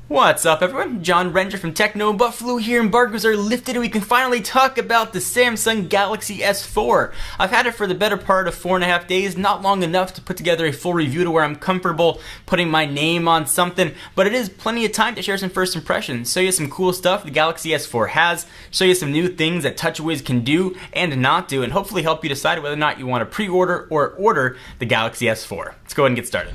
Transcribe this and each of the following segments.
What's up, everyone? John Renger from Techno Buffalo here. Embargoes are lifted and we can finally talk about the Samsung Galaxy S4. I've had it for the better part of 4.5 days, not long enough to put together a full review to where I'm comfortable putting my name on something, but it is plenty of time to share some first impressions, show you some cool stuff the Galaxy S4 has, show you some new things that TouchWiz can do and not do, and hopefully help you decide whether or not you want to pre-order or order the Galaxy S4. Let's go ahead and get started.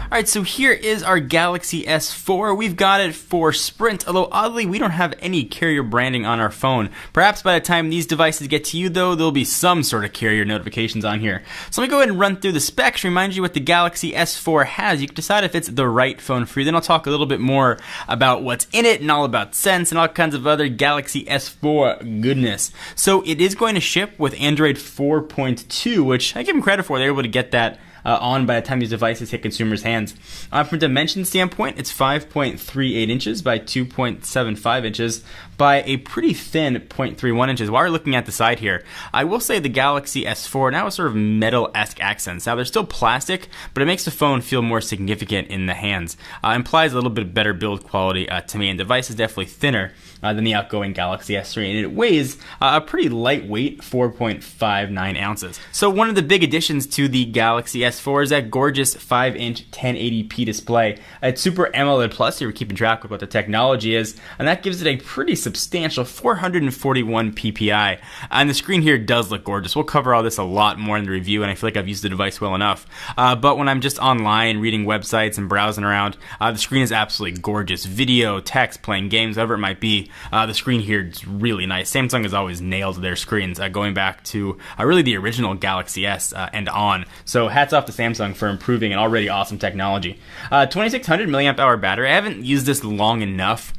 Alright, so here is our Galaxy S4. We've got it for Sprint, although oddly we don't have any carrier branding on our phone. Perhaps by the time these devices get to you though, there'll be some sort of carrier notifications on here. So let me go ahead and run through the specs, remind you what the Galaxy S4 has. You can decide if it's the right phone for you. Then I'll talk a little bit more about what's in it and all about Sense and all kinds of other Galaxy S4 goodness. So it is going to ship with Android 4.2, which I give them credit for. They're able to get that on by the time these devices hit consumers' hands. From a dimension standpoint, it's 5.38 inches by 2.75 inches by a pretty thin 0.31 inches. While we're looking at the side here, I will say the Galaxy S4 now has sort of metal-esque accents. Now they're still plastic, but it makes the phone feel more significant in the hands. Implies a little bit better build quality to me, and the device is definitely thinner than the outgoing Galaxy S3, and it weighs a pretty lightweight 4.59 ounces. So one of the big additions to the Galaxy S4 is that gorgeous 5-inch 1080p display. It's Super AMOLED Plus, so you're keeping track of what the technology is, and that gives it a pretty substantial 441 ppi. And the screen here does look gorgeous. We'll cover all this a lot more in the review, and I feel like I've used the device well enough. But when I'm just online reading websites and browsing around, the screen is absolutely gorgeous. Video, text, playing games, whatever it might be. The screen here is really nice. Samsung has always nailed their screens, going back to really the original Galaxy S and on. So hats off to Samsung for improving an already awesome technology. 2600 milliamp hour battery. I haven't used this long enough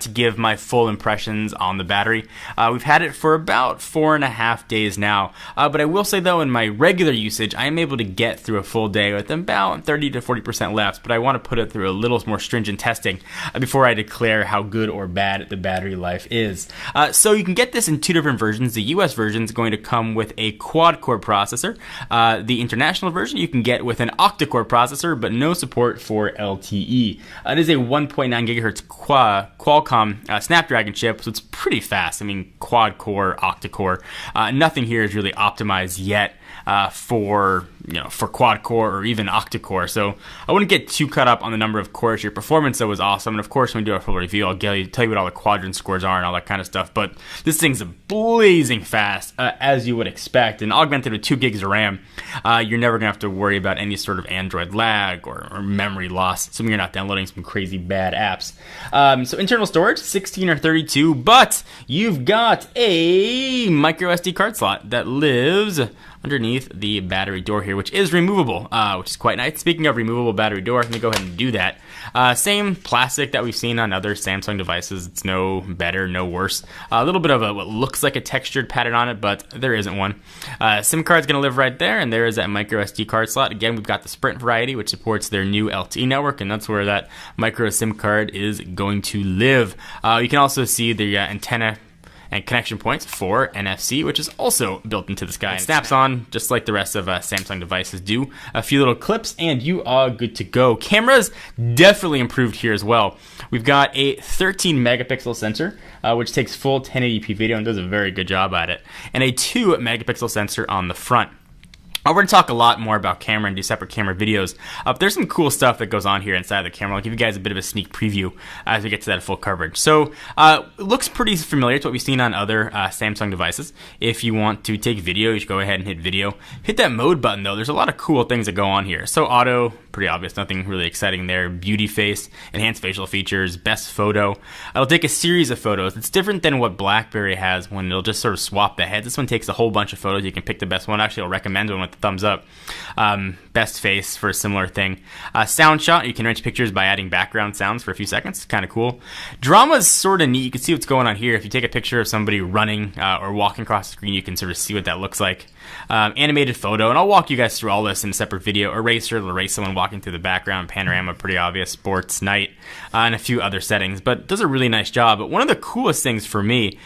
to give my full impressions on the battery. We've had it for about 4.5 days now, but I will say though, in my regular usage, I am able to get through a full day with about 30 to 40% left, but I want to put it through a little more stringent testing before I declare how good or bad the battery life is. So you can get this in two different versions. The US version is going to come with a quad-core processor. The international version you can get with an octa-core processor, but no support for LTE. It is a 1.9 gigahertz Qualcomm Snapdragon chip, so it's pretty fast. I mean, quad-core, octa-core. Nothing here is really optimized yet for quad-core or even octa-core. So I wouldn't get too caught up on the number of cores. Your performance though was awesome, and of course when we do our full review, I'll tell you what all the quadrant scores are and all that kind of stuff. But this thing's blazing fast, as you would expect, and augmented with 2 gigs of RAM. You're never gonna have to worry about any sort of Android lag or memory loss, assuming you're not downloading some crazy bad apps. So internal storage, 16 or 32, but you've got a micro SD card slot that lives underneath the battery door here, which is removable, which is quite nice. Speaking of removable battery door, I'm going to go ahead and do that. Same plastic that we've seen on other Samsung devices. It's no better, no worse. A little bit of what looks like a textured pattern on it, but there isn't one. SIM card's going to live right there, and there is that micro SD card slot. Again, we've got the Sprint variety, which supports their new LTE network, and that's where that micro SIM card is going to live. You can also see the antenna and connection points for NFC, which is also built into this guy. It snaps on just like the rest of Samsung devices do. A few little clips and you are good to go. Cameras definitely improved here as well. We've got a 13 megapixel sensor, which takes full 1080p video and does a very good job at it, and a 2 megapixel sensor on the front. We're going to talk a lot more about camera and do separate camera videos. But there's some cool stuff that goes on here inside the camera. I'll give you guys a bit of a sneak preview as we get to that full coverage. So it looks pretty familiar to what we've seen on other Samsung devices. If you want to take video, you should go ahead and hit video. Hit that mode button though. There's a lot of cool things that go on here. So auto, pretty obvious, nothing really exciting there. Beauty face, enhanced facial features, best photo. It'll take a series of photos. It's different than what BlackBerry has when it'll just sort of swap the heads. This one takes a whole bunch of photos. You can pick the best one. Actually, I'll recommend one with the thumbs up. Best face for a similar thing. Sound shot, you can enrich pictures by adding background sounds for a few seconds. Kind of cool. Drama's sort of neat. You can see what's going on here. If you take a picture of somebody running or walking across the screen, you can sort of see what that looks like. animated photo, and I'll walk you guys through all this in a separate video. Eraser, it'll erase someone walking through the background. Panorama, pretty obvious. Sports, night, and a few other settings, but it does a really nice job. But one of the coolest things for me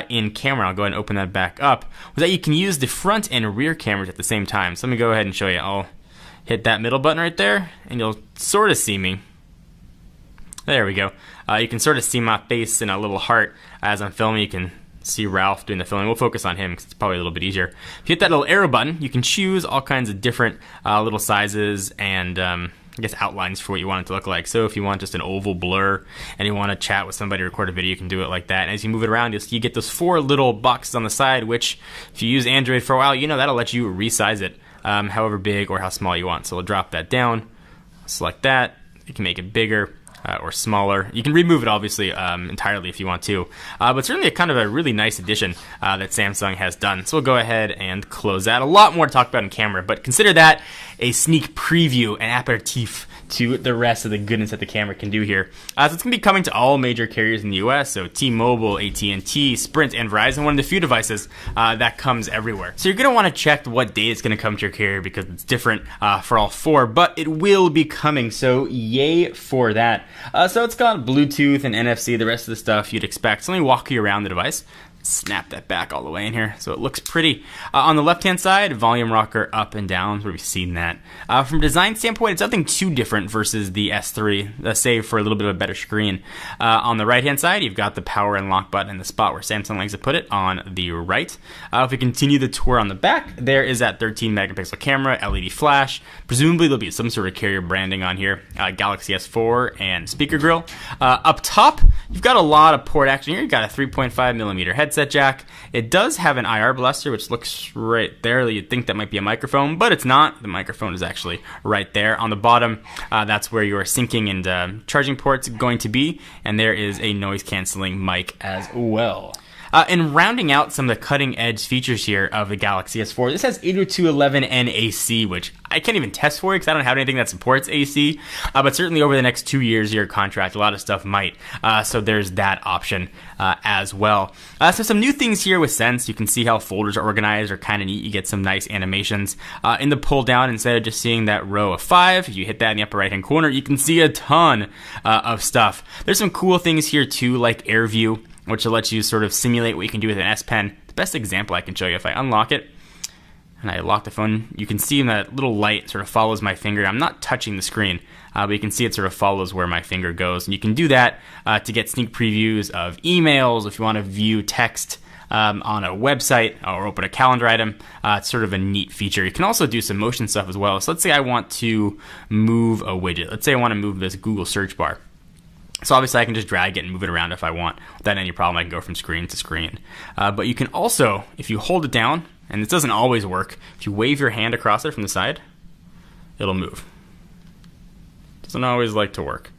in camera, I'll go ahead and open that back up, was that you can use the front and rear cameras at the same time. So let me go ahead and show you. I'll hit that middle button right there, and you'll sort of see me. There we go. You can sort of see my face in a little heart as I'm filming. You can see Ralph doing the filming. We'll focus on him because it's probably a little bit easier. If you hit that little arrow button, you can choose all kinds of different little sizes and I guess outlines for what you want it to look like. So if you want just an oval blur and you want to chat with somebody, record a video, you can do it like that. And as you move it around, you get those 4 little boxes on the side, which if you use Android for a while, you know that'll let you resize it however big or how small you want. So we'll drop that down, select that. You can make it bigger or smaller. You can remove it obviously entirely if you want to, but certainly a kind of a really nice addition that Samsung has done. So we'll go ahead and close that. A lot more to talk about in camera, but consider that a sneak preview, an aperitif to the rest of the goodness that the camera can do here. So it's going to be coming to all major carriers in the US, so T-Mobile, AT&T, Sprint, and Verizon, one of the few devices that comes everywhere. So you're going to want to check what date it's going to come to your carrier because it's different for all 4, but it will be coming, so yay for that. So it's got Bluetooth and NFC, the rest of the stuff you'd expect. So let me walk you around the device. Snap that back all the way in here so it looks pretty. On the left hand side, volume rocker up and down, where we've seen that. From a design standpoint, it's nothing too different versus the S3, save for a little bit of a better screen. On the right hand side, you've got the power and lock button in the spot where Samsung likes to put it on the right. If we continue the tour on the back, there is that 13 megapixel camera, LED flash. Presumably there'll be some sort of carrier branding on here. Galaxy S4 and speaker grill. Up top, you've got a lot of port action here. You've got a 3.5 millimeter headset jack. It does have an IR blaster, which looks right there. You'd think that might be a microphone, but it's not. The microphone is actually right there on the bottom. That's where your syncing and charging port's going to be, and there is a noise canceling mic as well. And rounding out some of the cutting edge features here of the Galaxy S4, this has 802.11n AC, which I can't even test for you because I don't have anything that supports AC, but certainly over the next 2 years of your contract, a lot of stuff might. So there's that option as well. So some new things here with Sense. You can see how folders are organized are kind of neat. You get some nice animations. In the pull down, instead of just seeing that row of 5, if you hit that in the upper right hand corner, you can see a ton of stuff. There's some cool things here too, like AirView, which will let you sort of simulate what you can do with an S Pen. The best example I can show you, if I unlock it and I lock the phone, you can see that little light sort of follows my finger. I'm not touching the screen, but you can see it sort of follows where my finger goes. And you can do that to get sneak previews of emails, if you want to view text on a website or open a calendar item. It's sort of a neat feature. You can also do some motion stuff as well. So let's say I want to move a widget. Let's say I want to move this Google search bar. So obviously I can just drag it and move it around if I want. Without any problem, I can go from screen to screen. But you can also, if you hold it down, and this doesn't always work, if you wave your hand across it from the side, it'll move. Doesn't always like to work.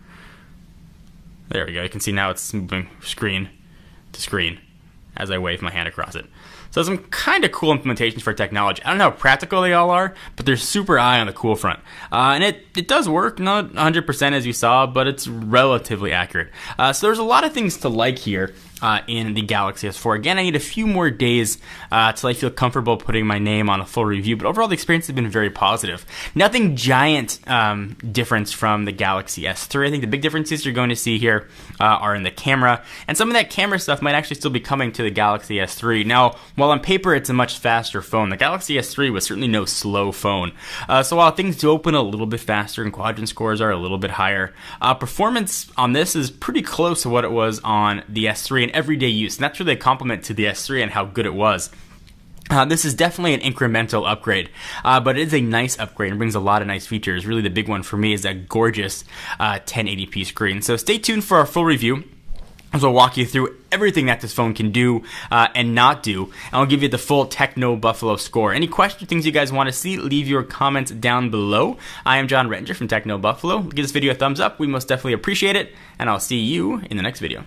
There we go. You can see now it's moving screen to screen as I wave my hand across it. So some kind of cool implementations for technology. I don't know how practical they all are, but they're super high on the cool front. And it does work, not 100% as you saw, but it's relatively accurate. So there's a lot of things to like here in the Galaxy S4. Again, I need a few more days till I feel comfortable putting my name on a full review, but overall the experience has been very positive. Nothing giant difference from the Galaxy S3. I think the big differences you're going to see here are in the camera, and some of that camera stuff might actually still be coming to the Galaxy S3. Now, while on paper it's a much faster phone, the Galaxy S3 was certainly no slow phone. So while things do open a little bit faster and quadrant scores are a little bit higher, performance on this is pretty close to what it was on the S3 in everyday use, and that's really a compliment to the S3 and how good it was. This is definitely an incremental upgrade, but it is a nice upgrade and brings a lot of nice features. Really the big one for me is that gorgeous 1080p screen. So stay tuned for our full review, as I'll walk you through everything that this phone can do and not do, and I'll give you the full Techno Buffalo score. Any questions, things you guys want to see, leave your comments down below. I am John Rettinger from Techno Buffalo. Give this video a thumbs up. We most definitely appreciate it, and I'll see you in the next video.